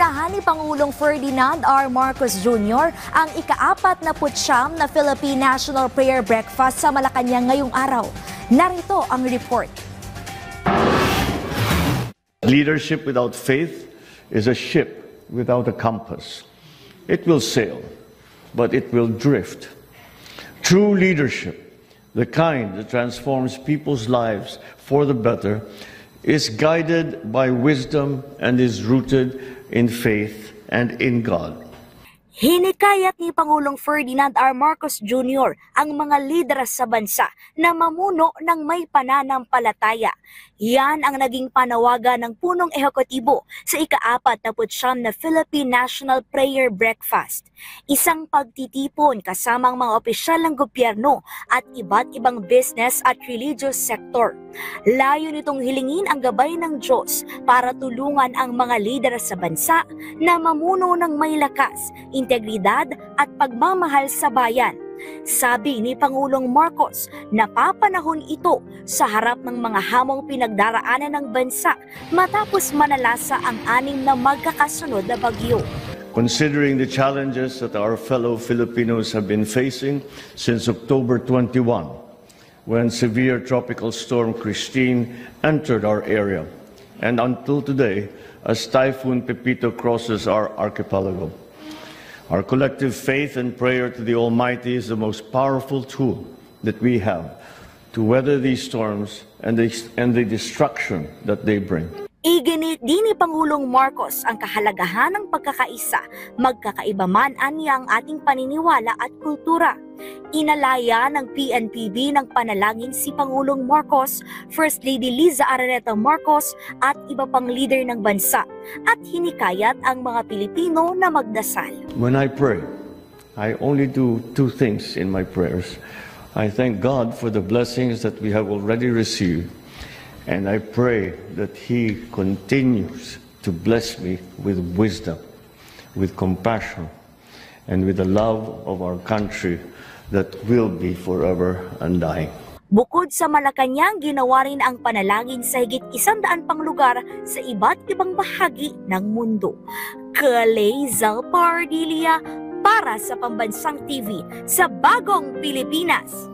Inunahan ni Pangulong Ferdinand R. Marcos Jr. ang ika-49 na Philippine National Prayer Breakfast sa Malacanang ngayong araw. Narito ang report. Leadership without faith is a ship without a compass. It will sail, but it will drift. True leadership, the kind that transforms people's lives for the better, is guided by wisdom and is rooted in faith and in God. Hinikayat ni Pangulong Ferdinand R. Marcos Jr. ang mga lider sa bansa na mamuno ng may pananampalataya. Yan ang naging panawagan ng punong ehekutibo sa ika-49 na Philippine National Prayer Breakfast. Isang pagtitipon kasamang mga opisyal ng gobyerno at iba't ibang business at religious sector. Layo nitong hilingin ang gabay ng Diyos para tulungan ang mga lider sa bansa na mamuno ng may lakas, integridad at pagmamahal sa bayan. Sabi ni Pangulong Marcos, napapanahon ito sa harap ng mga hamong pinagdaraanan ng bansa matapos manalasa ang 6 na magkakasunod na bagyo. Considering the challenges that our fellow Filipinos have been facing since October 21, when severe tropical storm Christine entered our area, and until today, as Typhoon Pepito crosses our archipelago. Our collective faith and prayer to the Almighty is the most powerful tool that we have to weather these storms and the destruction that they bring. Iginit din ni Pangulong Marcos ang kahalagahan ng pagkakaisa, magkakaiba man anya ang ating paniniwala at kultura. Inalaya ng PNPB ng panalangin si Pangulong Marcos, First Lady Liza Araneta Marcos at iba pang leader ng bansa at hinikayat ang mga Pilipino na magdasal. When I pray, I only do 2 things in my prayers. I thank God for the blessings that we have already received. And I pray that He continues to bless me with wisdom, with compassion, and with the love of our country that will be forever undying. Bukod sa Malacanang, ginawa rin ang panalangin sa higit 100 pang lugar sa iba't ibang bahagi ng mundo. Kalezal Pardilia para sa Pambansang TV sa Bagong Pilipinas.